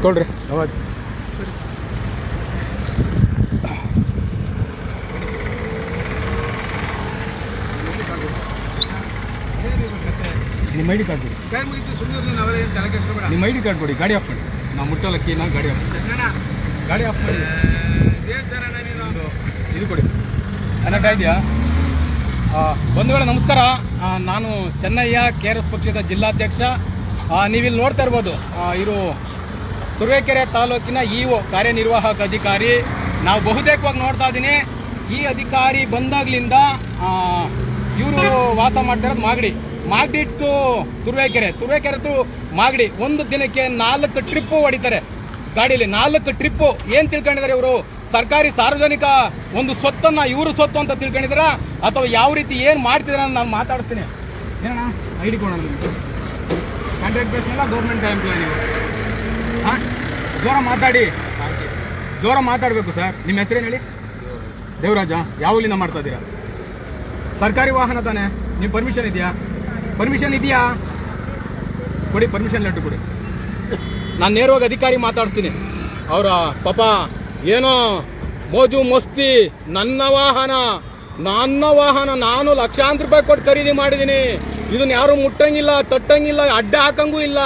ತೊಳ್ರಿ ಅವಾಜ್ ನಿಮ್ಮ I D card ಕೊಡಿ. ನಿಮ್ಮ ಐ ಡಿ ಕಾರ್ಡ್ ಕೊಡಿ. ಗಾಡಿ ಆಫ್ ಮಾಡಿ. ನಾವು ಮುಟ್ಟಲಕ್ಕಿ ನಾ ಗಾಡಿ ಆಫ್ ಮಾಡಿ. ಗಾಡಿ ಆಫ್ ಮಾಡಿ. ಇದು ಕೊಡಿ. ಕನ್ನಡ ಇದೆಯಾ? ಬಂಧುಗಳೇ ನಮಸ್ಕಾರ. ನಾನು ಚೆನ್ನಯ್ಯ KRS ಪಕ್ಷದ ಜಿಲ್ಲಾಧ್ಯಕ್ಷ. ನೀವಿಲ್ಲಿ ನೋಡ್ತಾ ಇರ್ಬೋದು, ಇವರು ತುರುವೇಕೆರೆ ತಾಲೂಕಿನ ಇಒ ಕಾರ್ಯನಿರ್ವಾಹಕ ಅಧಿಕಾರಿ. ನಾವು ಬಹುತೇಕವಾಗಿ ನೋಡ್ತಾ ಇದ್ದೀನಿ, ಈ ಅಧಿಕಾರಿ ಬಂದಾಗ್ಲಿಂದ ಇವರು ವಾಸ ಮಾಡ್ತಿರೋದು ಮಾಗಡಿ ಟು ತುರುವೇಕೆರೆ ಟು ಮಾಗಡಿ. ಒಂದು ದಿನಕ್ಕೆ 4 ಟ್ರಿಪ್ಪು ಹೊಡಿತಾರೆ ಗಾಡಿಯಲ್ಲಿ. 4 ಟ್ರಿಪ್ಪು. ಏನ್ ತಿಳ್ಕೊಂಡಿದ್ದಾರೆ ಇವರು? ಸರ್ಕಾರಿ ಸಾರ್ವಜನಿಕ ಒಂದು ಸ್ವತ್ತನ್ನ ಇವರು ಸ್ವತ್ತು ಅಂತ ತಿಳ್ಕೊಂಡಿದಾರ ಅಥವಾ ಯಾವ ರೀತಿ ಏನ್ ಮಾಡ್ತಿದಾರ ನಾನು ಮಾತಾಡ್ತೀನಿ. ಏನಣ್ಣ ಐ ಡಿ ಕೊಡೋಣ. ಕಾಂಟ್ರಾಕ್ಟ್ ಬೇಸ್ ಮೇಲೆ ಗೌರ್ಮೆಂಟ್ ಎಂಪ್ಲಾಯ್ ನೀವು. ಜೋರ ಮಾತಾಡಬೇಕು ಸರ್. ನಿಮ್ಮ ಹೆಸರೇನು ಹೇಳಿ? ದೇವರಾಜ. ಯಾವಲ್ಲಿಂದ ಮಾಡ್ತಾ ಇದ್ದೀರಾ? ಸರ್ಕಾರಿ ವಾಹನ ತಾನೆ? ನೀವು ಪರ್ಮಿಷನ್ ಇದೆಯಾ? ಕೊಡಿ, ಪರ್ಮಿಷನ್ ಲೆಟರ್ ಕೊಡಿ. ನಾನು ನೇರವಾಗಿ ಅಧಿಕಾರಿ ಮಾತಾಡ್ತೀನಿ. ಅವರ ಪಾಪ ಏನೋ ಮೋಜು ಮಸ್ತಿ. ನನ್ನ ವಾಹನ ನಾನು ಲಕ್ಷಾಂತರ ರೂಪಾಯಿ ಕೊಟ್ಟು ಖರೀದಿ ಮಾಡಿದ್ದೀನಿ. ಇದನ್ನ ಯಾರು ಮುಟ್ಟಂಗಿಲ್ಲ, ತಟ್ಟಂಗಿಲ್ಲ, ಅಡ್ಡ ಹಾಕಂಗೂ ಇಲ್ಲ.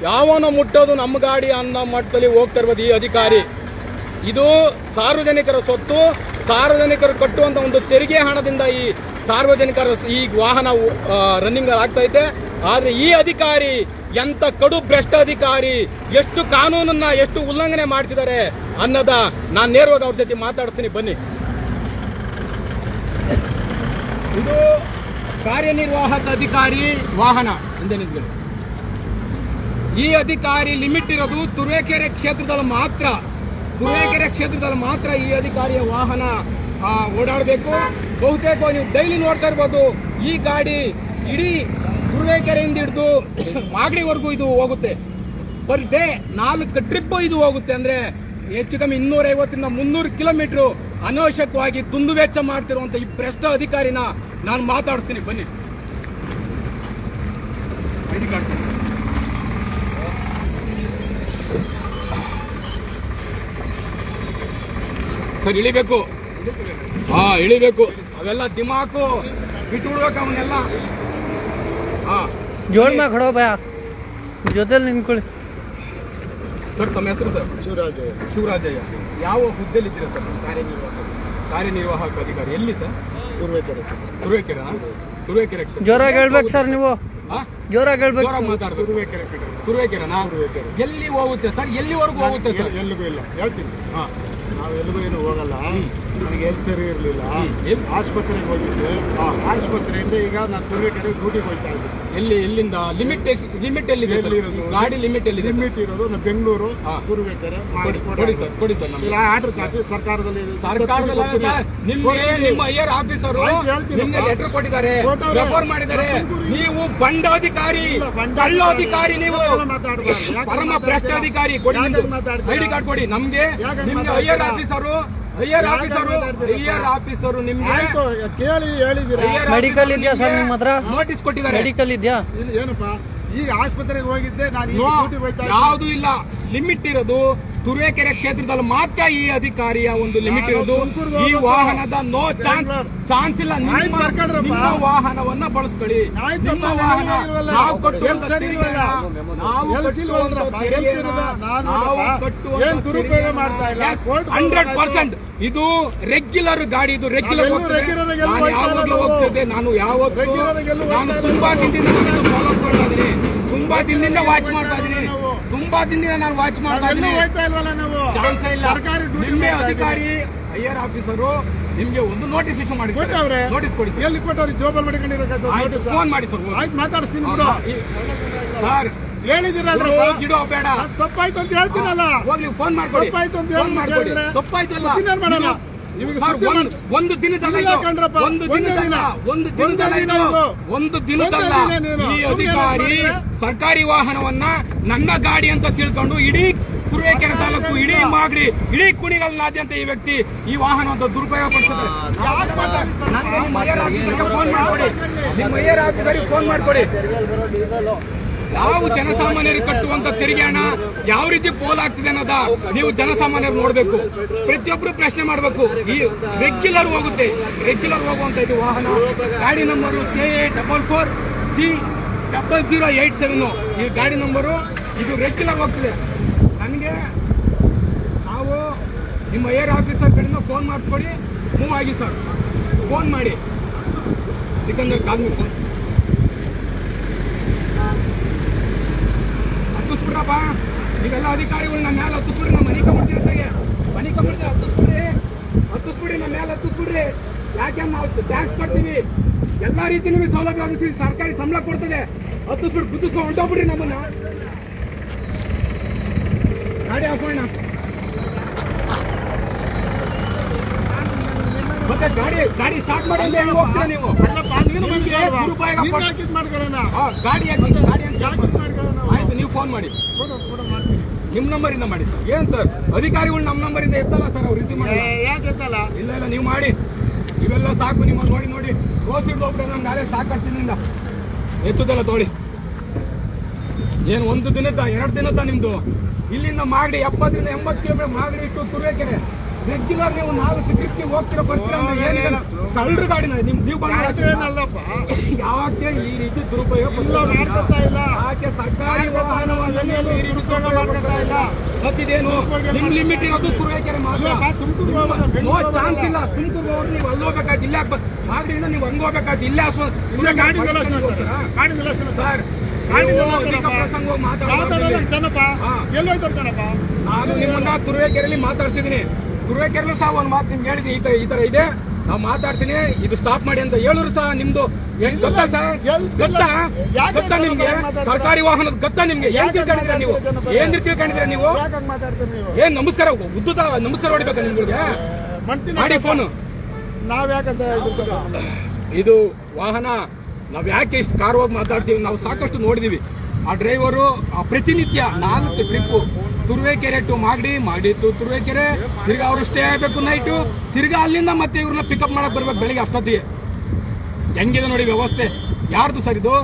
ಯಾವನೋ ಮುಟ್ಟೋದು ನಮ್ಮ ಗಾಡಿ ಅನ್ನೋ ಮಟ್ಟದಲ್ಲಿ ಹೋಗ್ತಾ ಇರ್ಬೋದು ಈ ಅಧಿಕಾರಿ. ಇದು ಸಾರ್ವಜನಿಕರ ಸ್ವತ್ತು. ಸಾರ್ವಜನಿಕರು ಕಟ್ಟುವಂತ ಒಂದು ತೆರಿಗೆ ಹಣದಿಂದ ಈ ಸಾರ್ವಜನಿಕರ ಈ ವಾಹನ ರನ್ನಿಂಗ್ ಆಗ್ತಾ ಇದೆ. ಆದ್ರೆ ಈ ಅಧಿಕಾರಿ ಎಂತ ಕಡು ಭ್ರಷ್ಟ ಅಧಿಕಾರಿ, ಎಷ್ಟು ಕಾನೂನನ್ನ ಎಷ್ಟು ಉಲ್ಲಂಘನೆ ಮಾಡ್ತಿದ್ದಾರೆ ಅನ್ನೋದ ನಾನು ನೇರವಾಗಿ ಅವ್ರ ಜೊತೆ ಮಾತಾಡ್ತೀನಿ. ಬನ್ನಿ. ಇದು ಕಾರ್ಯನಿರ್ವಾಹಕ ಅಧಿಕಾರಿ ವಾಹನ ಹಿಂದೆ ನಿಂತ್ಕೊಳ್ಳಿ. ಈ ಅಧಿಕಾರಿ ಲಿಮಿಟ್ ಇರೋದು ತುರುವೇಕೆರೆ ಕ್ಷೇತ್ರದಲ್ಲಿ ಮಾತ್ರ ಈ ಅಧಿಕಾರಿಯ ವಾಹನ ಓಡಾಡಬೇಕು. ಬಹುತೇಕ ನೀವು ಡೈಲಿ ನೋಡ್ತಾ ಇರ್ಬೋದು, ಈ ಗಾಡಿ ಇಡೀ ತುರುವೇಕೆರೆಯಿಂದ ಹಿಡಿದು ಮಾಗಡಿವರೆಗೂ ಇದು ಹೋಗುತ್ತೆ. ಪರ್ ಡೇ 4 ಟ್ರಿಪ್ ಇದು ಹೋಗುತ್ತೆ. ಅಂದ್ರೆ ಹೆಚ್ಚು ಕಮ್ಮಿ 250 300 ಕಿಲೋಮೀಟರ್ ಅನಾವಶ್ಯಕವಾಗಿ ದುಂದು ವೆಚ್ಚ ಮಾಡ್ತಿರುವಂತ ಈ ಭ್ರಷ್ಟ ಅಧಿಕಾರಿನ ನಾನು ಮಾತಾಡಿಸ್ತೀನಿ. ಬನ್ನಿ. ಐಡಿ ಕಾರ್ಡ್ ಸರ್ ಇಳಿಬೇಕು. ಇಳಿಬೇಕು. ಅವೆಲ್ಲ ದಿಮಾಕು ಬಿಟ್ಟು ಬಿಡ್ಬೇಕು ಅವನ್ನೆಲ್ಲ. ಜೋಡ್ ಮಾ ಖಡೋ ಭಯ ಜೊತೆಲಿ ನಿಂತ್ಕೊಳ್ಳಿ. ಸರ್ ತಮ್ಮ ಹೆಸರು? ಸರ್ ಶಿವರಾಜಯ್ಯ. ಯಾವ ಹುದ್ದೆಯಲ್ಲಿ ಇದ್ದೀರಾ ಸರ್? ಕಾರ್ಯನಿರ್ವಾಹಕ ಅಧಿಕಾರಿ. ಎಲ್ಲಿ ಸರ್? ತುರುವೇಕೆರೆ. ಜೋರಾಗಿ ಹೇಳ್ಬೇಕು ಸರ್ ನೀವು. ಜೋರಾಗಿ ಹೇಳ್ಬೇಕು. ತುರುವೇಕೆರೆನಾ? ಎಲ್ಲಿ ಹೋಗುತ್ತೆ ಸರ್? ಎಲ್ಲಿವರೆಗೂ ಹೋಗುತ್ತೆ ಸರ್? ಎಲ್ಲಿಗೂ ಇಲ್ಲ ಹೇಳ್ತೀನಿ. ನಾವು ಎಲ್ಲಿಗೂ ಏನು ಹೋಗಲ್ಲ. ನನಗೆ ಎಲ್ಲಿ ಸರಿ ಇರಲಿಲ್ಲ, ಆಸ್ಪತ್ರೆಗೆ ಹೋಗಿದ್ದೆ. ಆಸ್ಪತ್ರೆಯಿಂದ ಈಗ ನಾನು ತುರುವೇಕೆರೆ ಡ್ಯೂಟಿಗೆ ಹೋಗ್ತಾ ಇದ್ದೆ. ಎಲ್ಲಿಂದ ಲಿಮಿಟ್ ಎಲ್ಲಿದೆ? ಗಾಡಿ ಲಿಮಿಟ್ ಎಲ್ಲಿದೆ? ಲಿಮಿಟ್ ಇರೋದು ಬೆಂಗಳೂರು ತುರುವೇಕೆರೆ. ಕೊಡಿ ಸರ್ ನಮಗೆ ಆರ್ಡರ್ ಕಾಪಿ ಸರ್ಕಾರದಲ್ಲಿ. ನಿಮ್ಮ ಐಆರ್ ಆಫೀಸರು ನಿಮ್ಗೆ ಲೆಟರ್ ಕೊಟ್ಟಿದ್ದಾರೆ, ರೆಫರ್ ಮಾಡಿದ್ದಾರೆ. ನೀವು ಬಂಡಾಧಿಕಾರಿ, ಕಳ್ಳಾಧಿಕಾರಿ, ನೀವು ಪರಮ ಭ್ರಷ್ಟಾಧಿಕಾರಿ. ಕೊಡಿ ಐಡಿ ಕಾರ್ಡ್ ಕೊಡಿ ನಮ್ಗೆ. ನಿಮ್ಗೆ ಐಆರ್ ಆಫೀಸರು ನಿಮ್ಗೆ ಕೇಳಿ ಹೇಳಿದಿರ. ಮೆಡಿಕಲ್ ಇದೆಯಾ ಸರ್ ನಿಮ್ಮ ಹತ್ರ? ನೋಟಿಸ್ ಕೊಟ್ಟಿದ್ದಾರೆ. ಮೆಡಿಕಲ್ ಇದೆಯಾ? ಏನಪ್ಪಾ ಈಗ ಆಸ್ಪತ್ರೆಗೆ ಹೋಗಿದ್ದೆ ನಾನು. ಯಾವುದು ಇಲ್ಲ. ಲಿಮಿಟ್ ಇರೋದು ತುರುವೇಕೆರೆ ಕ್ಷೇತ್ರದಲ್ಲಿ ಮಾತ್ರ ಈ ಅಧಿಕಾರಿಯ ಒಂದು ಲಿಮಿಟ್ ಇರೋದು. ಈ ವಾಹನದ ನೋ ಚಾನ್ಸ್ ಇಲ್ಲ. ನಿಮ್ಮ ವಾಹನವನ್ನ ಬಳಸ್ಕೊಳ್ಳಿ. ನಿಮ್ಮ ವಾಹನ ನಾವು ಕಟ್ಟುವಂತ 100% ಇದು ರೆಗ್ಯುಲರ್ ಗಾಡಿ. ಇದು ರೆಗ್ಯುಲರ್ ಹೋಗ್ತದೆ. ನಾನು ತುಂಬಾ ದಿನದಿಂದ ಫಾಲೋ ಮಾಡ್ತಾ ಇದ್ದೀನಿ. ತುಂಬಾ ದಿನದಿಂದ ವಾಚ್ ಮಾಡ್ತಾ ಇದ್ದೀನಿ. ಚಾನ್ಸ್ ಇಲ್ಲ. ನಿಮ್ಮ ಅಧಿಕಾರಿ ಐಆರ್ ಆಫೀಸರು ನಿಮ್ಗೆ ಒಂದು ನೋಟಿಸ್ ಇಶ್ಯೂ ಮಾಡಿ. ನೋಟಿಸ್ ಕೊಡಿ. ಎಲ್ಲಿ ಕೊಟ್ಟವ್ರಿ? ಜೋಬಲ್ ಮಾಡಿಕೊಂಡಿರೋ ಫೋನ್ ಮಾಡಿ ಸರ್. ಆಯ್ತು ಮಾತಾಡಿಸ್ತೀನಿ ಸರ್. ಹೇಳಿದಿರ ಗಿಡೋ ಬೇಡ. ತಪ್ಪಾಯ್ತು ಅಂತ ಹೇಳ್ತೀನಲ್ಲ. ಹೋಗ್ಲಿ ಫೋನ್ ಮಾಡ್ಕೊಡಿ. ತಪ್ಪಾಯ್ತು ಅಂತ ಹೇಳಿದ್ರೆ ತಪ್ಪಾಯ್ತಲ್ಲ. ಮಾಡಲ್ಲ. ಒಂದು ದಿನದಲ್ಲ ಈ ಅಧಿಕಾರಿ ಸರ್ಕಾರಿ ವಾಹನವನ್ನ ನನ್ನ ಗಾಡಿ ಅಂತ ತಿಳ್ಕೊಂಡು ಇಡೀ ತುರುವೇಕೆರೆ ತಾಲೂಕು, ಇಡೀ ಮಾಗಡಿ, ಇಡೀ ಕುಣಿಗಲ್ನಾದ್ಯಂತ ಈ ವ್ಯಕ್ತಿ ಈ ವಾಹನದ ದುರುಪಯೋಗ ಪಡಿಸಿದ್ದಾರೆ. ಫೋನ್ ಮಾಡ್ಕೊಡಿ. ನಿಮ್ಮ ಐಆರ್ ಆಫೀಸರಿಗೆ ಫೋನ್ ಮಾಡ್ಕೊಡಿ. ನಾವು ಜನಸಾಮಾನ್ಯರಿಗೆ ಕಟ್ಟುವಂತ ತೆರಿಗೆ ಹಣ ಯಾವ ರೀತಿ ಪೋಲ್ ಆಗ್ತಿದೆ ಅನ್ನೋದ ನೀವು ಜನಸಾಮಾನ್ಯರು ನೋಡ್ಬೇಕು. ಪ್ರತಿಯೊಬ್ರು ಪ್ರಶ್ನೆ ಮಾಡಬೇಕು. ಈ ರೆಗ್ಯುಲರ್ ಹೋಗುತ್ತೆ, ರೆಗ್ಯುಲರ್ ಹೋಗುವಂತ ಇದು ವಾಹನ ಗಾಡಿ ನಂಬರು KA44C0087 ಈ ಗಾಡಿ ನಂಬರು. ಇದು ರೆಗ್ಯುಲರ್ ಹೋಗ್ತಿದೆ. ನನಗೆ ನಾವು ನಿಮ್ಮ ಏರ್ ಆಫೀಸರ್ ಕಡೆಯಿಂದ ಫೋನ್ ಮಾಡ್ಕೊಳ್ಳಿ, ಮೂವ್ ಆಗಿ ಸರ್, ಫೋನ್ ಮಾಡಿ ಸಿಕಂದರ್ ಕಾದ್ಮಿ ಫೋನ್ ಹತ್ತಿಸ್ಬಿಡ್ರಪ್ಪ. ನೀವೆಲ್ಲ ಅಧಿಕಾರಿಗಳು ನಮ್ಮ ಮೇಲೆ ಹತ್ತಿಸ್ಬಿಡ್ರಿ. ನಮ್ಮ ಮನೆ ಕಬಿಡ್ತಿರ್ತಾಗೆ ಮನೆ ಕಬಿಡ್ತೀವಿ, ಹತ್ತಿಸ್ಬಿಡ್ರಿ ನಮ್ಮ ಮೇಲೆ ಹತ್ತಿಸ್ಬಿಡ್ರಿ. ಯಾಕೆ ನಾವು ಟ್ಯಾಕ್ಸ್ ಕೊಡ್ತೀವಿ, ಎಲ್ಲಾ ರೀತಿ ನಿಮಗೆ ಸೌಲಭ್ಯ ಒದಗಿಸ್ತೀವಿ, ಸರ್ಕಾರಿ ಸಂಬಳ ಕೊಡ್ತದೆ. ಹತ್ತಿಸ್ಬಿಟ್ಟು ಗುದ್ದಿಸ್ಕೊಂಡು ಹೊಂಟೋಗ್ಬಿಡ್ರಿ ನಮ್ಮನ್ನ. ಗಾಡಿ ಹಾಕೋಣ ಮತ್ತೆ ಗಾಡಿ ಸ್ಟಾರ್ಟ್ ಮಾಡಿ ಅಂತ ಹೇಳಿ ಹೋಗ್ತೀರಾ ನೀವು? ಗಾಡಿ ಆಯ್ತು, ನೀವು ಫೋನ್ ಮಾಡಿ, ನಿಮ್ ನಂಬರ್ ಇಂದ ಮಾಡಿ ಸರ್. ಏನ್ ಸರ್ ಅಧಿಕಾರಿಗಳು ನಮ್ಮ ನಂಬರ್ ಇಂದ ಎತ್ತಲ್ಲ ಸರ್, ಅವ್ರು ರಿಸೀವ್ ಮಾಡಿ. ಇಲ್ಲ ಇಲ್ಲ, ನೀವು ಮಾಡಿ, ಇವೆಲ್ಲ ಸಾಕು. ನಿಮ್ಮ ನೋಡಿ ರೋಸ್ ಹಿಡ್ದೋಗ್ಬಿಟ್ರೆ ನಮ್ಗೆ ನಾಳೆ ಸಾಕಾಗ್ತಿನಿಂದ ಎತ್ತುದೆಲ್ಲ ತೋಳಿ. ಏನು ಒಂದು ದಿನದ 2 ದಿನದ ನಿಮ್ದು? ಇಲ್ಲಿಂದ ಮಾಡಿ 70 ರಿಂದ 80 ಕಿಲೋಮೀಟರ್ ಮಾಗಡಿ ಇಟ್ಟು ತುರುವೇಕೆರೆ ರೆಗ್ಯುಲರ್ ನೀವು 4 ಟ್ರಿಪ್ಗೆ ಹೋಗ್ತೀರಾ ಬರ್ತೀರಾ ಅಂದ್ರೆ ಏನಿದೆ? ಕಳ್ಳರು ಗಾಡಿನ ನೀವು ಯಾಕೆ ಈ ರೀತಿ ದುರುಪಯೋಗ ಯಾಕೆ ಸರ್ಕಾರಿ ವಾಹನವನ್ನು ಈ ರೀತಿ ಮತ್ತಿದೇನು? ನಿಮ್ ಲಿಮಿಟ್ ಇರೋದು ತುರುವೇಕೆರೆ ಮಾತ್ರ. ನೋ ಚಾನ್ಸ್ ಇಲ್ಲ. ತುಮಕೂರು ಹೋಗಿ ನೀವು ಅಲ್ಲಿ ಹೋಗ್ಬೇಕಾದ್, ಇಲ್ಲ ಮಾಗಡಿಯಿಂದ ನೀವು ಹಂಗ ಹೋಗ್ಬೇಕಾದ್, ಇಲ್ಲ ಸರ್. ನಾನು ನಿಮ್ಮನ್ನ ತುರುವೇಕೆರೆಯಲ್ಲಿ ಮಾತಾಡ್ಸಿದೀನಿ. ತುರುವೇಕೆರೆಲ್ಲೂ ಸಹ ಒಂದು ಮಾತು ನಿಮ್ಗೆ ಹೇಳಿದ್ವಿ, ಈ ತರ ಇದೆ, ನಾವು ಮಾತಾಡ್ತೀನಿ, ಇದು ಸ್ಟಾಪ್ ಮಾಡಿ ಅಂತ ಹೇಳಿದ್ರು ಸಹ ನಿಮ್ದು ಗೊತ್ತಾ ಸರ್? ಗೊತ್ತಾ ನಿಮ್ಗೆ ಸರ್ಕಾರಿ ವಾಹನದ ಗೊತ್ತಾ ನಿಮ್ಗೆ? ಏನ್ ತಿಳ್ಕೊಂಡಿದ್ದೀರಾ ನೀವು? ಏನ್ ತಿಳ್ಕೊಂಡಿದ್ದೀರಾ ನೀವು? ಏನ್ ನಮಸ್ಕಾರ ಉದ್ದುತ ನಮಸ್ಕಾರ ಹೊಡಿಬೇಕಾ ನಿಮ್ಗೆ? ಮಾಡಿ ಫೋನು. ಇದು ವಾಹನ ನಾವ್ ಯಾಕೆ ಇಷ್ಟು ಕಾರವಾಗಿ ಮಾತಾಡ್ತೀವಿ? ನಾವು ಸಾಕಷ್ಟು ನೋಡಿದೀವಿ. ಆ ಡ್ರೈವರು ಪ್ರತಿನಿತ್ಯ 4 trip Turuvekere to Magadi to Turuvekere, ತಿರ್ಗಾ ಅವರು ಸ್ಟೇ ಆಗಬೇಕು ನೈಟು, ತಿರ್ಗಾ ಅಲ್ಲಿಂದ ಮತ್ತೆ ಇವ್ರನ್ನ ಪಿಕಪ್ ಮಾಡಕ್ ಬರ್ಬೇಕು ಬೆಳಿಗ್ಗೆ ಅಷ್ಟೊತ್ತಿಗೆ. ಹೆಂಗಿದೆ ನೋಡಿ ವ್ಯವಸ್ಥೆ. ಯಾರ್ದು ಸರ್ ಇದು?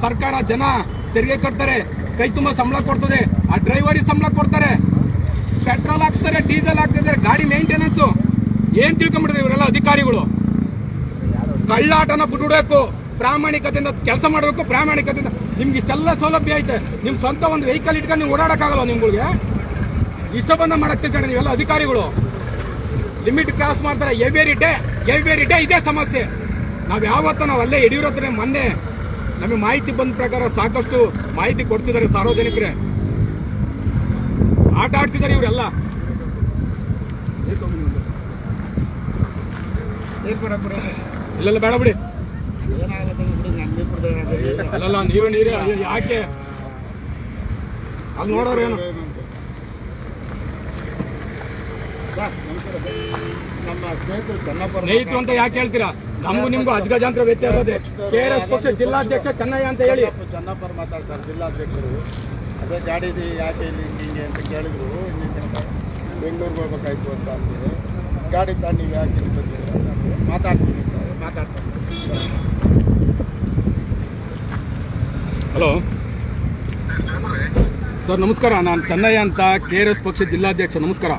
ಸರ್ಕಾರ ಜನ ತೆರಿಗೆ ಕಟ್ತಾರೆ, ಕೈ ತುಂಬಾ ಸಂಬಳ ಕೊಡ್ತದೆ, ಆ ಡ್ರೈವರಿಗೆ ಸಂಬಳ ಕೊಡ್ತಾರೆ, ಪೆಟ್ರೋಲ್ ಹಾಕ್ಸ್ತಾರೆ, ಡೀಸೆಲ್ ಹಾಕ್ತಿದ್ದಾರೆ, ಗಾಡಿ ಮೇಂಟೆನೆನ್ಸ್. ಏನ್ ತಿಳ್ಕೊಂಡ್ಬಿಡ್ತಾರೆ ಇವರೆಲ್ಲ ಅಧಿಕಾರಿಗಳು? ಕಳ್ಳಾಟನ ಬಿಡ್ಬೇಕು, ಪ್ರಾಮಾಣಿಕತೆಯಿಂದ ಕೆಲಸ ಮಾಡಬೇಕು. ಪ್ರಾಮಾಣಿಕತೆಯಿಂದ ನಿಮ್ಗೆ ಇಷ್ಟೆಲ್ಲ ಸೌಲಭ್ಯ ಐತೆ, ನಿಮ್ ಸ್ವಂತ ಒಂದು ವೆಹಿಕಲ್ ಇಟ್ಕೊಂಡು ನೀವು ಓಡಾಡಕ್ಕಾಗಲ್ಲ ನಿಮ್ಗಳಿಗೆ? ಇಷ್ಟ ಬಂದ ಮಾಡಕ್ ತಿಳ್ಕೊಂಡು ನೀವೆಲ್ಲ ಅಧಿಕಾರಿಗಳು ಲಿಮಿಟ್ ಕ್ರಾಸ್ ಮಾಡ್ತಾರೆ. ಎವ್ರಿ ಡೇ ಇದೇ ಸಮಸ್ಯೆ. ನಾವು ಅಲ್ಲೇ ಯಡಿಯೂರಪ್ಪನ ಮೊನ್ನೆ ನಮಗೆ ಮಾಹಿತಿ ಬಂದ ಪ್ರಕಾರ ಸಾಕಷ್ಟು ಮಾಹಿತಿ ಕೊಡ್ತಿದ್ದಾರೆ ಸಾರ್ವಜನಿಕರೇ. ಆಟ ಆಡ್ತಿದ್ದಾರೆ ಇವರೆಲ್ಲ. ಇಲ್ಲೆಲ್ಲ ಬೇಡ ಬಿಡಿ, ಅಲ್ಲಲ್ಲ ನೀರೇ ಯಾಕೆ ಅಲ್ಲಿ ನೋಡೋರೇನು? ಸ್ನೇಹಿತರು ಅಂತ ಯಾಕೆ ಹೇಳ್ತೀರಾ? ನಮಗೂ ನಿಮ್ಗೂ ಅಜಗಜಾಂತರ ವ್ಯತ್ಯಾಸ ಇದೆ. KRS ಪಕ್ಷ ಜಿಲ್ಲಾಧ್ಯಕ್ಷ ಚೆನ್ನಯ್ಯ ಅಂತ ಹೇಳಿ ಚೆನ್ನಪ್ಪರು ಮಾತಾಡ್ತಾರೆ, ಜಿಲ್ಲಾಧ್ಯಕ್ಷರು. ಅದೇ ಗಾಡಿ ಯಾಕೆ ಇಲ್ಲಿ ಹಿಂಗೆ ಅಂತ ಕೇಳಿದ್ರು. ಬೆಂಗಳೂರಿಗೆ ಹೋಗ್ಬೇಕಾಯ್ತು ಅಂತ ಅಂದಿದೆ. ಗಾಡಿ ತಗೊಂಡು ನೀವು ಯಾಕೆ ಮಾತಾಡ್ತೀನಿ ಮಾತಾಡ್ತಾರೆ. ಹಲೋ ಸರ್, ನಮಸ್ಕಾರ. ನಾನು ಚೆನ್ನಯ್ಯ ಅಂತ, KRS ಪಕ್ಷ ಜಿಲ್ಲಾಧ್ಯಕ್ಷ. ನಮಸ್ಕಾರ.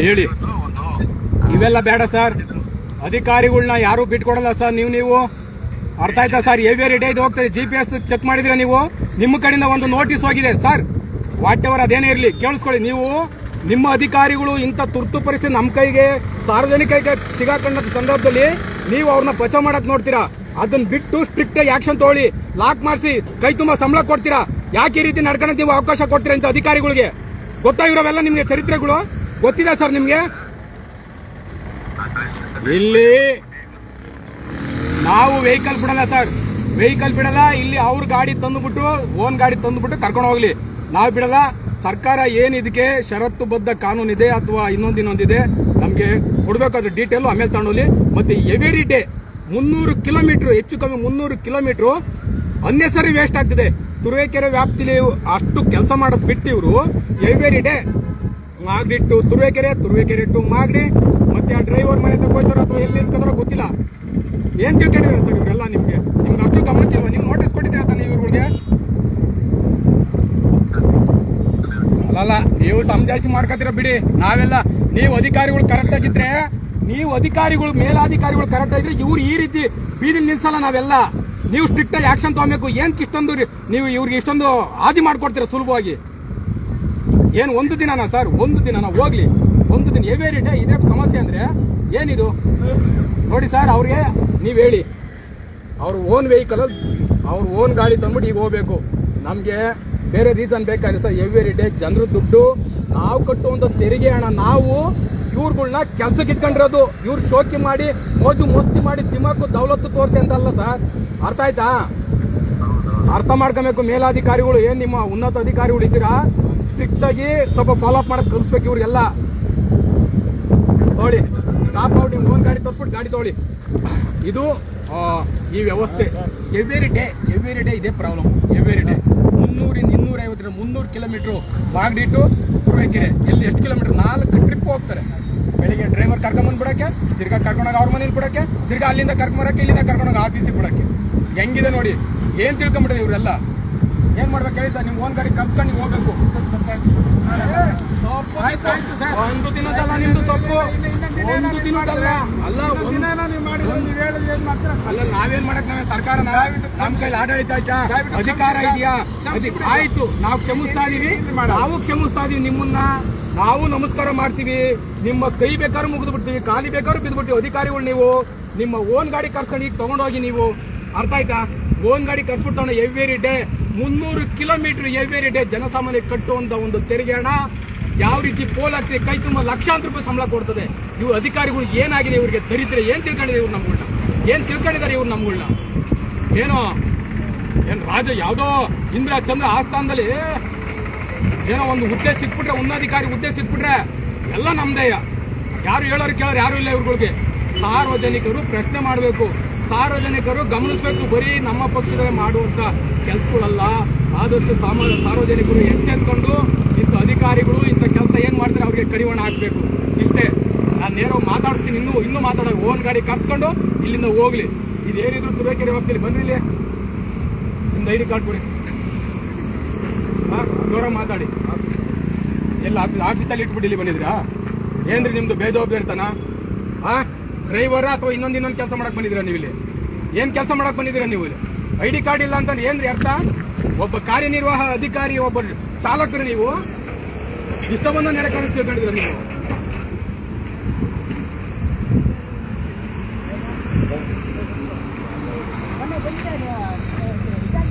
ಹೇಳಿ. ಇವೆಲ್ಲ ಬೇಡ ಸರ್, ಅಧಿಕಾರಿಗಳನ್ನ ಯಾರು ಬಿಟ್ಕೊಡಲ್ಲ ಸರ್. ನೀವು ಅರ್ಥ ಆಯ್ತಾ ಸರ್? ಎವ್ರಿ ಡೇ ಇದು ಹೋಗ್ತದೆ. GPS ಚೆಕ್ ಮಾಡಿದ್ರೆ ನೀವು, ನಿಮ್ಮ ಕಡೆಯಿಂದ ಒಂದು ನೋಟಿಸ್ ಹೋಗಿದೆ ಸರ್. ವಾಟ್ ಎವರ್ ಅದೇನೇ ಇರಲಿ, ಕೇಳಿಸ್ಕೊಳ್ಳಿ. ನೀವು ನಿಮ್ಮ ಅಧಿಕಾರಿಗಳು ಇಂಥ ತುರ್ತು ಪರಿಸ್ಥಿತಿ ನಮ್ಮ ಕೈಗೆ ಸಾರ್ವಜನಿಕರಿಗೆ ಸಿಗಾಕೊಂಡ ಸಂದರ್ಭದಲ್ಲಿ ನೀವು ಅವ್ರನ್ನ ಬಚಾವ್ ಮಾಡಕ್ ನೋಡ್ತೀರಾ. ಅದನ್ನ ಬಿಟ್ಟು ಸ್ಟ್ರಿಕ್ಟ್ ಆಕ್ಷನ್ ತಗೊಳ್ಳಿ, ಲಾಕ್ ಮಾಡಿಸಿ, ಕೈ ತುಂಬಾ ಸಂಬಳ ಕೊಡ್ತೀರಾ. ಯಾಕೆ ಈ ರೀತಿ ನಡ್ಕೊಳಕ್ ನೀವು ಅವಕಾಶ ಕೊಡ್ತೀರಾ ಇಂಥ ಅಧಿಕಾರಿಗಳಿಗೆ? ಗೊತ್ತಾ ಇರೋವೆಲ್ಲ ನಿಮ್ಗೆ ಚರಿತ್ರೆಗಳು ಗೊತ್ತಿದೆ ಸರ್ ನಿಮ್ಗೆ? ಇಲ್ಲಿ ನಾವು ವೆಹಿಕಲ್ ಬಿಡಲ್ಲ ಸರ್, ವೆಹಿಕಲ್ ಬಿಡಲ್ಲ. ಇಲ್ಲಿ ಅವ್ರ ಗಾಡಿ ತಂದುಬಿಟ್ಟು, ಓನ್ ಗಾಡಿ ತಂದುಬಿಟ್ಟು ಕರ್ಕೊಂಡು ಹೋಗ್ಲಿ, ನಾವು ಬಿಡಲ್ಲ. ಸರ್ಕಾರ ಏನ್ ಇದಕ್ಕೆ ಷರತ್ತುಬದ್ಧ ಕಾನೂನಿದೆ ಅಥವಾ ಇನ್ನೊಂದಿದೆ ನಮ್ಗೆ ಕೊಡ್ಬೇಕಾದ್ರೆ ಡೀಟೇಲ್ ಆಮೇಲೆ ತಗೊಂಡೋಗ್ಲಿ. ಮತ್ತೆ ಎವ್ರಿ ಡೇ 300 ಕಿಲೋಮೀಟರ್, ಹೆಚ್ಚು ಕಮ್ಮಿ 300 ಕಿಲೋಮೀಟರ್ ಅನ್ನೆಸರಿ ವೇಸ್ಟ್ ಆಗ್ತಿದೆ. ತುರುವೇಕೆರೆ ವ್ಯಾಪ್ತಿಲಿ ಅಷ್ಟು ಕೆಲಸ ಮಾಡೋದು ಬಿಟ್ಟು ಇವರು every day Magadi to Turuvekere, Turuvekere to Magadi, ಮತ್ತೆ ಆ ಡ್ರೈವರ್ ಮನೆ ತಗೋತಾರೋ ಅಥವಾ ಎಲ್ಲಿ ನಿಲ್ಸ್ಕೊತಾರೋ ಗೊತ್ತಿಲ್ಲ. ಏನ್ ತಿಳ್ಕೊಂಡಿದ್ದಾರೆ ಸರ್ ಇವರೆಲ್ಲ? ನಿಮ್ಗೆ ಅಷ್ಟು ಗಮನಕ್ಕಿಲ್ವ? ನೀವು ನೋಟಿಸ್ ಕೊಟ್ಟಿದ್ದೀರಾ ತಾನೆ ಇವ್ರಿಗೆ? ಅಲ್ಲ, ನೀವು ಸಮಜಾಯಿಸಿ ಮಾಡ್ಕೊತೀರ ಬಿಡಿ. ನಾವೆಲ್ಲ ನೀವು ಅಧಿಕಾರಿಗಳು ಕರೆಕ್ಟ್ ಆಗಿದ್ರೆ, ನೀವು ಅಧಿಕಾರಿಗಳು ಮೇಲಾಧಿಕಾರಿಗಳು ಕರೆಕ್ಟ್ ಆಗಿದ್ರೆ ಇವ್ರು ಈ ರೀತಿ ಬೀದಿಲಿ ನಿಲ್ಸಲ್ಲ. ನಾವೆಲ್ಲ ನೀವು ಸ್ಟ್ರಿಕ್ಟ್ ಆಗಿ ಆಕ್ಷನ್ ತಗೋಬೇಕು. ಏನ್ ಇಷ್ಟೊಂದು ನೀವು ಇವ್ರಿಗೆ ಇಷ್ಟೊಂದು ಆದಿ ಮಾಡ್ಕೊಡ್ತೀರ ಸುಲಭವಾಗಿ? ಏನು ಒಂದು ದಿನನಾ ಸರ್? ಒಂದು ದಿನನಾ? ಹೋಗ್ಲಿ, ಒಂದು ದಿನ ಎವ್ರಿ ಡೇ ಇದೇ ಸಮಸ್ಯೆ ಅಂದ್ರೆ ಏನಿದು? ನೋಡಿ ಸರ್, ಅವ್ರಿಗೆ ನೀವು ಹೇಳಿ, ಅವ್ರ ಓನ್ ವೆಹಿಕಲ್, ಅವ್ರ ಓನ್ ಗಾಡಿ ತಂದ್ಬಿಟ್ಟು ಈಗ ಹೋಗ್ಬೇಕು. ನಮಗೆ ಬೇರೆ ರೀಸನ್ ಬೇಕಾಗಿಲ್ಲ ಸರ್. ಎವ್ರಿ ಡೇ ಜನರು ದುಡ್ಡು ನಾವು ಕಟ್ಟುವಂಥ ತೆರಿಗೆ ಹಣ ನಾವು ಇವ್ರುಗಳ್ನ ಕೆಲ್ಸಕ್ಕೆ ಇಟ್ಕೊಂಡಿರೋದು. ಇವ್ರು ಶೋಕಿ ಮಾಡಿ ಮೋಜು ಮಸ್ತಿ ಮಾಡಿ ದಿಮಾಕು ದೌಲತ್ತು ತೋರಿಸಿ ಅಂತಲ್ಲ ಸರ್. ಅರ್ಥ ಆಯ್ತಾ? ಅರ್ಥ ಮಾಡ್ಕೊಬೇಕು ಮೇಲಾಧಿಕಾರಿಗಳು. ಏನ್ ನಿಮ್ಮ ಉನ್ನತ ಅಧಿಕಾರಿಗಳು ಇದ್ದೀರಾ, ಸ್ಟ್ರಿಕ್ಟ್ ಆಗಿ ಸ್ವಲ್ಪ ಫಾಲೋ ಅಪ್ ಮಾಡಕ್ ಕಲಿಸ್ಬೇಕು ಇವ್ರಿಗೆಲ್ಲ. ತೊಗೊಳ್ಳಿ, ಸ್ಟಾಪ್ ಔಟ್, ನಿಮ್ಗೆ ಓನ್ ಗಾಡಿ ತೋರಿಸ್ಬಿಟ್ಟು ಗಾಡಿ ತೊಗೊಳ್ಳಿ. ಇದು ಈ ವ್ಯವಸ್ಥೆ ಎವ್ರಿ ಡೇ ಇದೇ ಪ್ರಾಬ್ಲಮ್. ಎವ್ರಿ ಡೇ 300-250 ಕಿಲೋಮೀಟರ್ ಬಾಗ್ದಿಟ್ಟು ತುರುವೇಕೆರೆ. ಎಲ್ಲಿ ಎಷ್ಟು ಕಿಲೋಮೀಟರ್? 4 ಟ್ರಿಪ್ ಹೋಗ್ತಾರೆ. ಬೆಳಿಗ್ಗೆ ಡ್ರೈವರ್ ಕರ್ಕೊಂಬಂದು ಬಿಡಕ್ಕೆ, ತಿರ್ಗಾ ಕರ್ಕೊಂಡೋಗಿ ಅವ್ರ ಮನೇಲಿ ಬಿಡಕ್ಕೆ, ತಿರ್ಗಾ ಅಲ್ಲಿಂದ ಕರ್ಕೊಂಬರಕ್ಕೆ, ಇಲ್ಲಿಂದ ಕರ್ಕೊಂಡೋಗಿ ಆಫೀಸಿಗೆ ಬಿಡಕ್ಕೆ. ಹೆಂಗಿದೆ ನೋಡಿ, ಏನ್ ತಿಳ್ಕೊಂಬಿಟ್ಟಿದೆ ಇವರೆಲ್ಲ? ಏನ್ ಮಾಡ್ಬೇಕು ಹೇಳಿ ಸರ್? ನಿಮ್ ಓನ್ ಗಾಡಿ ಕರ್ಸ್ಕೊಂಡು ನೀವು ಹೋಗ್ಬೇಕು. ಒಂದು ದಿನದಲ್ಲ ನಿಮ್ದು ತಪ್ಪು, ಒಂದು ದಿನದಲ್ಲ. ಅಲ್ಲ, ಅಲ್ಲ, ನಾವೇನ್ ಮಾಡಕ್ ನಾವೇ ಸರ್ಕಾರನ? ನಮ್ ಕೈಲಿ ಆಡಳಿತ ಆಯ್ತಾ? ಅಧಿಕಾರ ಇದೆಯಾ? ಆಯ್ತು, ನಾವು ಕ್ಷಮಿಸ್ತಾ ಇದೀವಿ, ನಾವು ಕ್ಷಮಿಸ್ತಾ ಇದೀವಿ ನಿಮ್ಮನ್ನ. ನಾವು ನಮಸ್ಕಾರ ಮಾಡ್ತೀವಿ. ನಿಮ್ಮ ಕೈ ಬೇಕಾದ್ರೂ ಮುಗಿದು ಬಿಡ್ತೀವಿ, ಕಾಲಿ ಬೇಕಾದ್ರೂ ಬಿದ್ದು ಬಿಡ್ತೀವಿ. ಅಧಿಕಾರಿಗಳು ನೀವು ನಿಮ್ಮ ಓನ್ ಗಾಡಿ ಕರ್ಸ್ಕೊಂಡು ಈಗ ತಗೊಂಡೋಗಿ ನೀವು. ಅರ್ಥ ಆಯ್ತಾ? ಓನ್ ಗಾಡಿ ಕರ್ಸ್ಬಿಡ್ತಾವೆ every day 300 kilometre every day ಜನಸಾಮಾನ್ಯ ಕಟ್ಟುವಂತ ಒಂದು ತೆರಿಗೆ ಹಣ ಯಾವ ರೀತಿ ಪೋಲ್ ಆಗ್ತದೆ. ಕೈ ತುಂಬ ಲಕ್ಷಾಂತರ ರೂಪಾಯಿ ಸಂಬಳ ಕೊಡ್ತದೆ. ಇವು ಅಧಿಕಾರಿಗಳು ಏನಾಗಿದೆ ಇವ್ರಿಗೆ? ದರಿದ್ರೆ ಏನ್ ತಿಳ್ಕೊಂಡಿದೆ ಇವ್ರು ನಮ್ಗಳ್ನ? ಏನ್ ತಿಳ್ಕೊಂಡಿದ್ದಾರೆ ಇವ್ರು ನಮ್ಗಳ್ನ? ಏನೋ ರಾಜ ಯಾವ್ದೋ ಇಂದ್ರ ಚಂದ್ರ ಆಸ್ಥಾನದಲ್ಲಿ ಏನೋ ಒಂದು ಹುದ್ದೆ ಸಿಕ್ಬಿಟ್ರೆ, ಉನ್ನತಾಧಿಕಾರಿ ಹುದ್ದೆ ಸಿಕ್ಬಿಟ್ರೆ ಎಲ್ಲ ನಮ್ದೇಯ. ಯಾರು ಹೇಳೋರು ಕೇಳೋರು ಯಾರು ಇಲ್ಲ ಇವ್ರುಗಳಿಗೆ. ಸಾರ್ವಜನಿಕರು ಪ್ರಶ್ನೆ ಮಾಡಬೇಕು, ಸಾರ್ವಜನಿಕರು ಗಮನಿಸಬೇಕು. ಬರೀ ನಮ್ಮ ಪಕ್ಷದಲ್ಲೇ ಮಾಡುವಂತ ಕೆಲಸಗಳಲ್ಲ. ಆದಷ್ಟು ಸಾರ್ವಜನಿಕರು ಎಚ್ಚೆತ್ಕೊಂಡು ಇಂಥ ಅಧಿಕಾರಿಗಳು ಇಂಥ ಕೆಲಸ ಏನ್ ಮಾಡ್ತಾರೆ ಅವ್ರಿಗೆ ಕಡಿವಾಣ ಹಾಕಬೇಕು. ಇಷ್ಟೇ. ನಾನು ನೇರ ಮಾತಾಡ್ತೀನಿ. ಇನ್ನೂ ಮಾತಾಡೋ ಓನ್ ಗಾಡಿ ಕರ್ಸ್ಕೊಂಡು ಇಲ್ಲಿಂದ ಹೋಗ್ಲಿ. ಇದೇನಿದ್ರು ತುರುವೇಕೆರೆ ಹೋಗ್ತೀನಿ. ಬನ್ರಿ ಇಲ್ಲಿ, ನಿಮ್ದು ID ಕಾರ್ಡ್ ಕೊಡಿ. ಜೋರ ಮಾತಾಡಿ. ಎಲ್ಲ ಆಫೀಸಲ್ಲಿ ಇಟ್ಬಿಟ್ಟು ಇಲ್ಲಿ ಬಂದಿದ್ರಾ? ಏನ್ರಿ ನಿಮ್ದು ಬೇಜವಾಬ್ದಾರಿತನ? ಡ್ರೈವರ್ ಅಥವಾ ಇನ್ನೊಂದು ಕೆಲಸ ಮಾಡಕ್ ಬಂದಿದ್ದೀರಾ ನೀವು ಇಲ್ಲಿ? ಏನ್ ಕೆಲಸ ಮಾಡಕ್ ಬಂದಿದ್ದೀರಾ ನೀವು ಇಲ್ಲಿ? ID ಕಾರ್ಡ್ ಇಲ್ಲ ಅಂತಂದ್ರೆ ಏನ್ರಿ ಅರ್ಥ? ಒಬ್ಬ ಕಾರ್ಯನಿರ್ವಾಹ ಅಧಿಕಾರಿ, ಒಬ್ಬ ಚಾಲಕರು ನೀವು ಇಷ್ಟವನ್ನ ನಡೆಕೊಂಡು ತಿಳ್ಕೊಂಡಿದ್ದೀರಾ ನೀವು?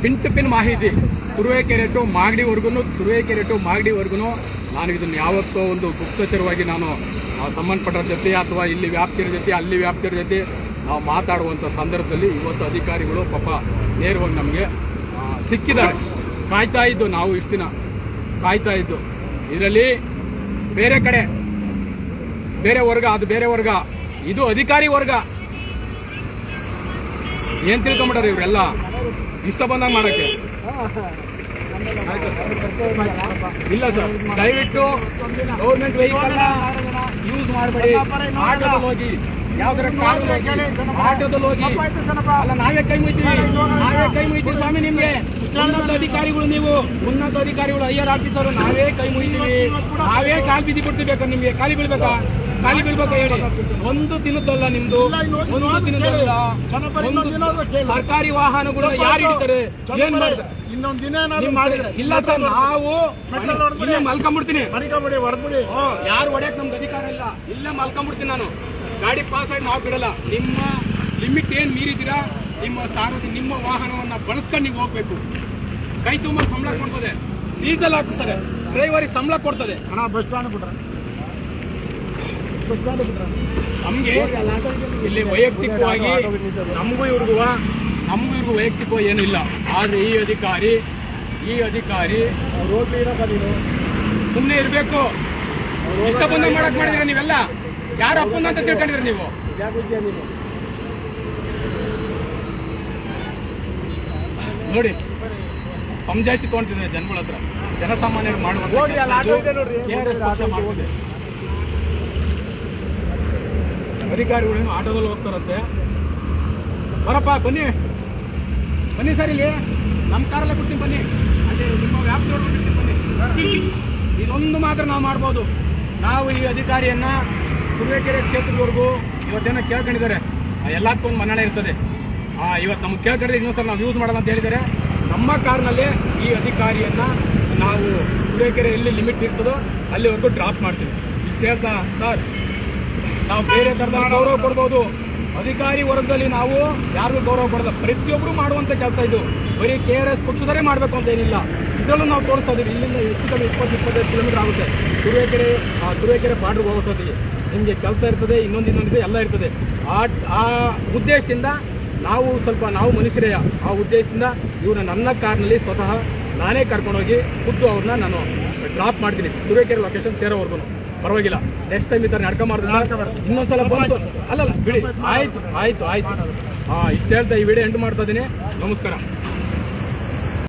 ಪಿನ್ ಟು ಪಿನ್ ಮಾಹಿತಿ ತುರುವೇಕೆರೆ ಟು ಮಾಗಡಿವರೆಗೂ ನಾನು ಇದನ್ನು ಯಾವತ್ತೋ ಒಂದು ಗುಪ್ತಚರವಾಗಿ ನಾನು ಸಂಬಂಧಪಟ್ಟ ಜೊತೆ ಅಥವಾ ಇಲ್ಲಿ ವ್ಯಾಪ್ತಿಯ ಜೊತೆ ಅಲ್ಲಿ ವ್ಯಾಪ್ತಿಯ ಜೊತೆ ನಾವು ಮಾತಾಡುವಂಥ ಸಂದರ್ಭದಲ್ಲಿ ಇವತ್ತು ಅಧಿಕಾರಿಗಳು ಪಾಪ ನೇರವಾಗಿ ನಮಗೆ ಸಿಕ್ಕಿದ್ದಾರೆ. ಕಾಯ್ತಾ ಇದ್ದು ನಾವು ಇಷ್ಟು ದಿನ ಕಾಯ್ತಾ ಇದ್ದು. ಇದರಲ್ಲಿ ಬೇರೆ ಕಡೆ ಬೇರೆ ವರ್ಗ, ಅದು ಬೇರೆ ವರ್ಗ, ಇದು ಅಧಿಕಾರಿ ವರ್ಗ. ಏನ್ ತಿಳ್ಕೊಂಬಿಟ್ಟಾರೆ ಇವರೆಲ್ಲ ಇಷ್ಟ ಬಂದಾಗ ಮಾಡಕ್ಕೆ? ಇಲ್ಲ ಸರ್, ದಯವಿಟ್ಟು ಗೌರ್ಮೆಂಟ್ ವೆಹಿಕಲ್ ಯೂಸ್ ಮಾಡಬೇಡಿ. ಆಟೋದಲ್ಲಿ ಹೋಗಿ, ಯಾವ್ದಾರ ಆಟೋದಲ್ಲಿ ಹೋಗಿ. ಅಲ್ಲ, ನಾವೇ ಕೈ ಮುಯ್ತೀವಿ ಸ್ವಾಮಿ ನಿಮ್ಗೆ. ಉನ್ನತ ಅಧಿಕಾರಿಗಳು, ನೀವು ಉನ್ನತ ಅಧಿಕಾರಿಗಳು, ಹೈಯರ್ ಆಫೀಸರು, ನಾವೇ ಕೈ ಮುಯ್ತೀವಿ. ನಾವೇ ಕಾಲು ಬಿದ್ದು ಬಿಡ್ತೀಬೇಕಾ? ನಿಮ್ಗೆ ಕಾಲಿ ಬೀಳ್ಬೇಕಾ ಹೇಳಿ? ಒಂದು ದಿನದಲ್ಲ ನಿಮ್ದು, ಒಂದು ದಿನದಲ್ಲ. ಸರ್ಕಾರಿ ವಾಹನಗಳು ಯಾರು ಹಿಡಿತಾರೆ? ಏನ್ ಮಾಡ್ತಾರೆ? ಇನ್ನೊಂದ್ ದಿನ ಇಲ್ಲ ಸರ್, ನಾವು ಇಲ್ಲೇ ಮಲ್ಕೊಂಡ್ಬಿಡ್ತೀನಿ. ಯಾರು ಹೊಡೆಯಕ್ ನಮ್ಗೆ ಅಧಿಕಾರ ಇಲ್ಲ. ಇಲ್ಲೇ ಮಲ್ಕೊಂಡ್ಬಿಡ್ತೀನಿ ನಾನು. ಗಾಡಿ ಪಾಸ್ ಆಗಿ ನಾವು ಬಿಡಲ್ಲ. ನಿಮ್ಮ ಲಿಮಿಟ್ ಏನ್ ಮೀರಿದ್ದೀರಾ, ನಿಮ್ಮ ವಾಹನವನ್ನ ಬಳಸ್ಕೊಂಡು ನೀವು ಹೋಗ್ಬೇಕು. ಕೈ ತುಂಬ ಸಂಬಳ ಕೊಡ್ತದೆ, ಡೀಸೆಲ್ ಹಾಕಿಸ್ತಾರೆ, ಡ್ರೈವರಿಗೆ ಸಂಬಳ ಕೊಡ್ತದೆ. ಬಸ್ ಸ್ಟ್ಯಾಂಡ್ ಬಿಟ್ರೆ ನಮ್ಗೆ ಇಲ್ಲಿ ವೈಯಕ್ತಿಕವಾಗಿ ನಮಗೂ ಇವ್ರಿಗೂ ವೈಯಕ್ತಿಕವಾಗಿ ಏನಿಲ್ಲ. ಆದ್ರೆ ಈ ಅಧಿಕಾರಿ ಸುಮ್ಮನೆ ಇರಬೇಕು. ಇಷ್ಟ ಬಂದ ಮಾಡಕ್ ಮಾಡಿದಿರ ನೀವೆಲ್ಲ. ಯಾರು ಅಪ್ಪಂದ ಅಂತ ತಿಳ್ಕೊಂಡಿದ್ರಿ ನೀವು? ನೋಡಿ, ಸಮಜಾಯಿಸಿ ತಗೊಂಡಿದ್ದಾರೆ ಜನಗಳ ಹತ್ರ. ಜನಸಾಮಾನ್ಯರು ಮಾಡುವ ಅಧಿಕಾರಿಗಳೇನು ಆಟೋದಲ್ಲಿ ಹೋಗ್ತಾರಂತೆ. ಬರಪ್ಪ ಬನ್ನಿ ಬನ್ನಿ ಸರ್, ಇಲ್ಲಿ ನಮ್ಮ ಕಾರಲ್ಲೇ ಬಿಡ್ತೀನಿ ಬನ್ನಿ, ಅಲ್ಲಿ ನಿಮ್ಮ ವ್ಯಾಪ್ತಿಯವ್ರಿಗೆ ಬಿಡ್ತೀನಿ ಬನ್ನಿ. ಇದೊಂದು ಮಾತ್ರ ನಾವು ಮಾಡ್ಬೋದು. ನಾವು ಈ ಅಧಿಕಾರಿಯನ್ನ ತುರುವೇಕೆರೆ ಕ್ಷೇತ್ರದವರೆಗೂ ಇವತ್ತೇನೋ ಕೇಳ್ಕೊಂಡಿದ್ದಾರೆ, ಎಲ್ಲದಕ್ಕೂ ಒಂದು ಮನ್ನಣೆ ಇರ್ತದೆ. ಇವತ್ತು ನಮ್ಗೆ ಕೇಳ್ಕೊಂಡ್ರೆ ಇನ್ನೊಂದ್ಸಲ ನಾವು ಯೂಸ್ ಮಾಡೋಣ ಅಂತ ಹೇಳಿದ್ದಾರೆ. ನಮ್ಮ ಕಾರ್ನಲ್ಲೇ ಈ ಅಧಿಕಾರಿಯನ್ನ ನಾವು ತುರುವೇಕೆರೆ ಎಲ್ಲಿ ಲಿಮಿಟ್ ಇರ್ತದೋ ಅಲ್ಲಿವರೆಗೂ ಡ್ರಾಪ್ ಮಾಡ್ತೀವಿ. ಇಷ್ಟು ಹೇಳ್ತಾ ಸರ್, ನಾವು ಬೇರೆ ಥರದ ಗೌರವ ಕೊಡ್ಬೋದು, ಅಧಿಕಾರಿ ವರ್ಗದಲ್ಲಿ ನಾವು ಯಾರಿಗೂ ಗೌರವ ಕೊಡೋದು, ಪ್ರತಿಯೊಬ್ಬರು ಮಾಡುವಂಥ ಕೆಲಸ ಇದು. ಬರೀ KRS ಪಕ್ಷದವರೇ ಮಾಡಬೇಕು ಅಂತ ಏನಿಲ್ಲ, ಇದರಲ್ಲೂ ನಾವು ತೋರಿಸ್ತಾ ಇದ್ದೀವಿ. ಇಲ್ಲಿಂದ ಹೆಚ್ಚು ಕಮ್ಮಿ 20-25 ಕಿಲೋಮೀಟರ್ ಆಗುತ್ತೆ ತುರುವೇಕೆರೆ ಬಾರ್ಡ್ರಿಗೆ ಹೋಗೋಷ್ಟೊತ್ತಿಗೆ. ನಿಮಗೆ ಕೆಲಸ ಇರ್ತದೆ, ಇನ್ನೊಂದಿದೆ, ಎಲ್ಲ ಇರ್ತದೆ. ಆ ಉದ್ದೇಶದಿಂದ ನಾವು ಮನುಷ್ಯರೇ, ಆ ಉದ್ದೇಶದಿಂದ ಇವ್ರನ್ನ ನನ್ನ ಕಾರ್ನಲ್ಲಿ ಸ್ವತಃ ನಾನೇ ಕರ್ಕೊಂಡೋಗಿ ಖುದ್ದು ಅವ್ರನ್ನ ನಾನು ಡ್ರಾಪ್ ಮಾಡ್ತೀನಿ ತುರುವೇಕೆರೆ ಲೊಕೇಶನ್ ಸೇರೋವರೆಗೂ. ಪರವಾಗಿಲ್ಲ, ನೆಕ್ಸ್ಟ್ ಟೈಮ್ ಈ ಥರ ನಡ್ಕೊಂಬಾರ್ದು. ಇನ್ನೊಂದ್ಸಲ ಬಂತು ಅಲ್ಲಲ್ಲ ಬಿಡಿ, ಆಯ್ತು. ಇಷ್ಟು ಹೇಳ್ತಾ ಈ ವಿಡಿಯೋ ಎಂಡ್ ಮಾಡ್ತಾ ಇದ್ದೀನಿ. ನಮಸ್ಕಾರ.